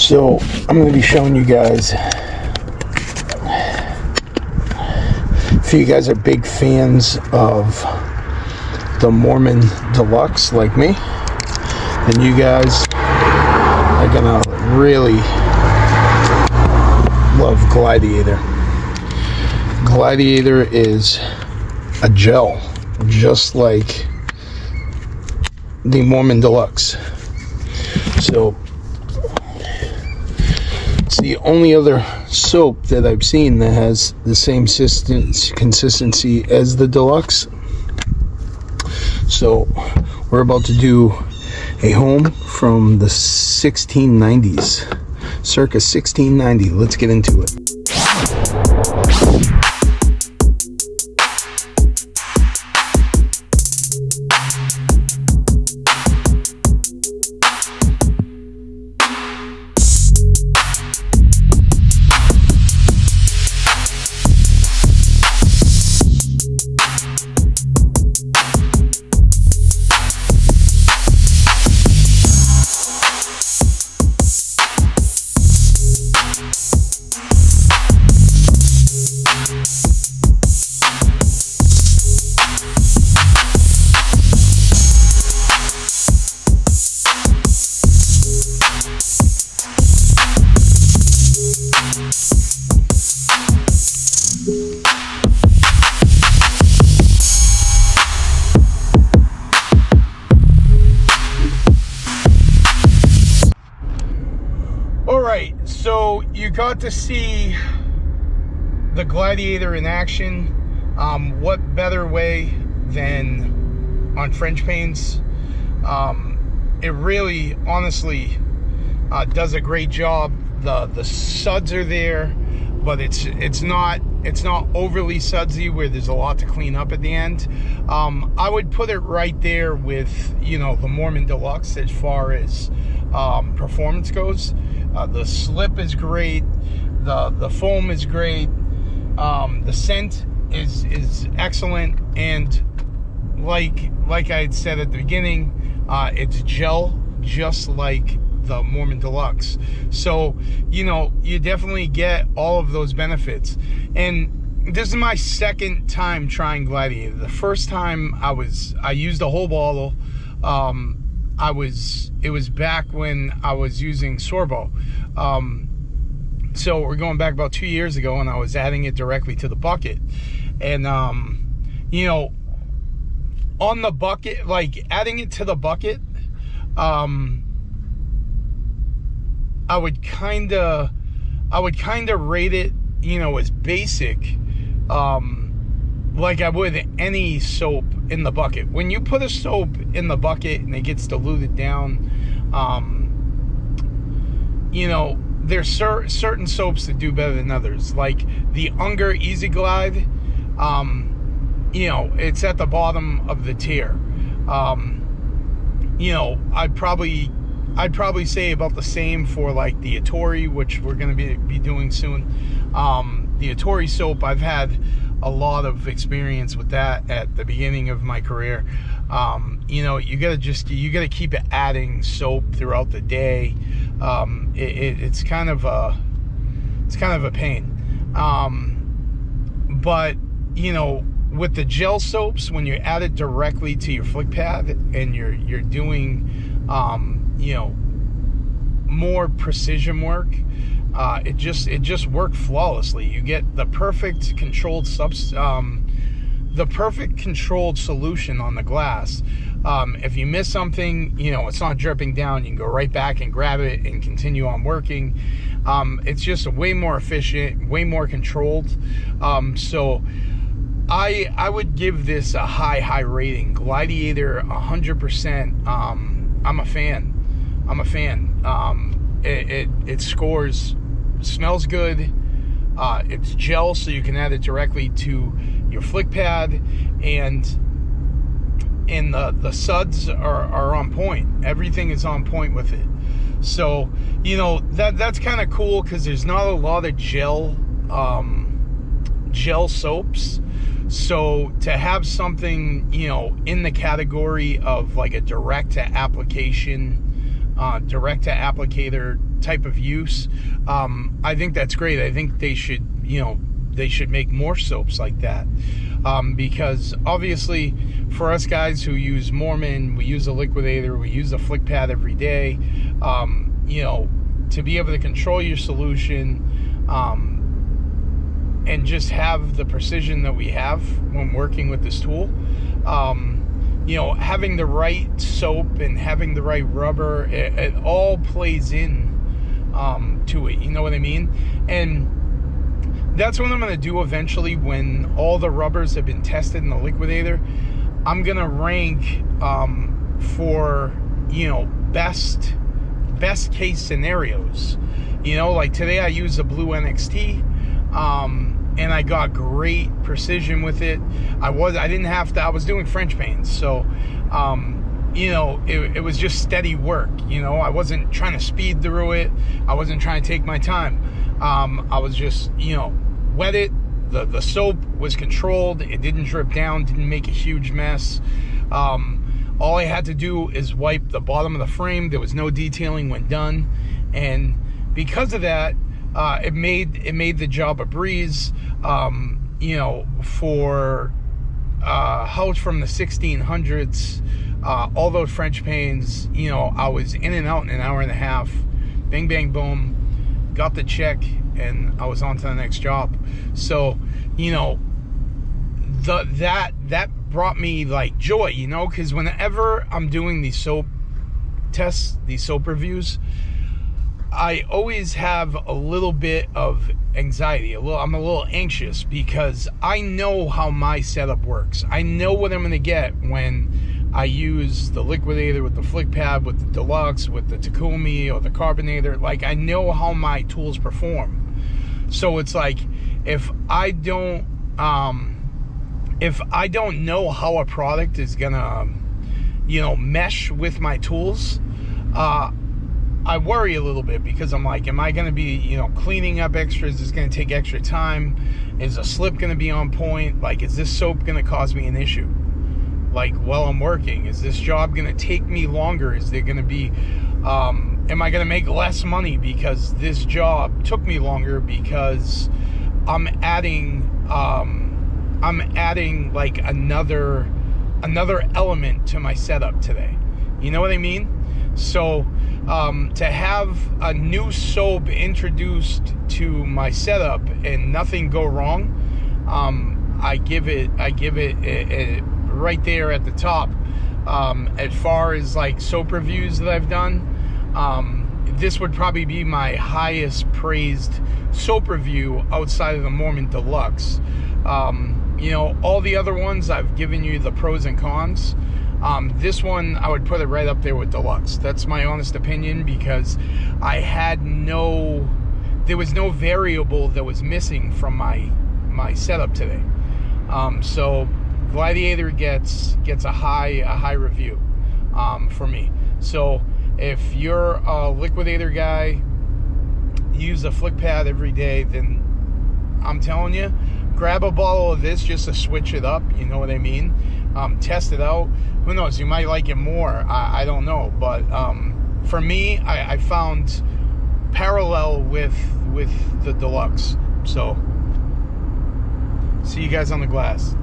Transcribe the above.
So I'm going to be showing you guys, if you guys are big fans of the Moerman Deluxe like me, then you guys are going to really love Glideiator. Glideiator is a gel, just like the Moerman Deluxe. So it's the only other soap that I've seen that has the same consistency as the Deluxe. So we're about to do a home from the 1690s, circa 1690. Let's get into it. Alright, so you got to see the Glideiator in action. What better way than on French paints? It really, honestly, does a great job. The suds are there, but it's not overly sudsy where there's a lot to clean up at the end. I would put it right there with, you know, the Moerman Deluxe as far as performance goes. The slip is great, the foam is great, the scent is excellent, and like I had said at the beginning, it's gel just like the Moerman Deluxe. So, you know, you definitely get all of those benefits. And this is my second time trying Glideiator. The first time I used a whole bottle. It was back when I was using Sorbo. So we're going back about 2 years ago, and I was adding it directly to the bucket. And, you know, on the bucket, like adding it to the bucket, I would kind of rate it, you know, as basic, like I would any soap in the bucket. When you put a soap in the bucket and it gets diluted down, you know, there's certain soaps that do better than others. Like the Unger Easy Glide, you know, it's at the bottom of the tier. You know, I'd probably say about the same for like the Atori, which we're going to be doing soon. The Atori soap, I've had a lot of experience with that at the beginning of my career. You know, you gotta keep adding soap throughout the day. It's kind of a pain. But you know, with the gel soaps, when you add it directly to your flick pad and you're doing you know, more precision work, it just worked flawlessly. You get the perfect controlled solution on the glass. If you miss something, you know, it's not dripping down. You can go right back and grab it and continue on working. It's just way more efficient, way more controlled. So I would give this a high rating. Glideiator, 100%. I'm a fan. It scores. Smells good. It's gel, so you can add it directly to your flick pad, and the suds are on point. Everything is on point with it. So, you know, that's kind of cool, because there's not a lot of gel soaps. So to have something, you know, in the category of like a direct to application direct to applicator type of use. I think that's great. I think they should, they should make more soaps like that. Because obviously for us guys who use Moerman, we use a liquidator, we use a flick pad every day, to be able to control your solution, and just have the precision that we have when working with this tool, having the right soap and having the right rubber, it all plays in to it, you know what I mean? And that's what I'm going to do eventually when all the rubbers have been tested in the liquidator. I'm going to rank for, best case scenarios. Like today I used a blue NXT, and I got great precision with it. I was doing French panes, so it was just steady work. I wasn't trying to speed through it. I wasn't trying to take my time. I was just, wet it. The soap was controlled. It didn't drip down, didn't make a huge mess. All I had to do is wipe the bottom of the frame. There was no detailing when done. And because of that, it made the job a breeze. For house from the 1600s, all those French panes, I was in and out in an hour and a half. Bang, bang, boom. Got the check, and I was on to the next job. So, that brought me like joy, because whenever I'm doing these soap tests, these soap reviews, I always have a little bit of anxiety. I'm a little anxious because I know how my setup works. I know what I'm going to get when I use the liquidator with the flick pad, with the deluxe, with the Takumi or the carbonator. Like, I know how my tools perform. So it's like, if I don't know how a product is gonna, mesh with my tools, I worry a little bit, because I'm like, am I gonna be, cleaning up extras? Is it gonna take extra time? Is a slip gonna be on point? Like, is this soap gonna cause me an issue? Like, while I'm working, is this job gonna take me longer? Is there gonna be, am I gonna make less money because this job took me longer because I'm adding like another element to my setup today. You know what I mean? So to have a new soap introduced to my setup and nothing go wrong, I give it right there at the top. As far as like soap reviews that I've done, this would probably be my highest praised soap review outside of the Moerman Deluxe. All the other ones, I've given you the pros and cons. This one, I would put it right up there with Deluxe. That's my honest opinion, because there was no variable that was missing from my setup today. So Glideiator gets a high review for me. So if you're a liquidator guy, use a flick pad every day, then I'm telling you, grab a bottle of this just to switch it up. You know what I mean? Test it out. Who knows? You might like it more. I don't know. But for me, I found parallel with the Deluxe. So see you guys on the glass.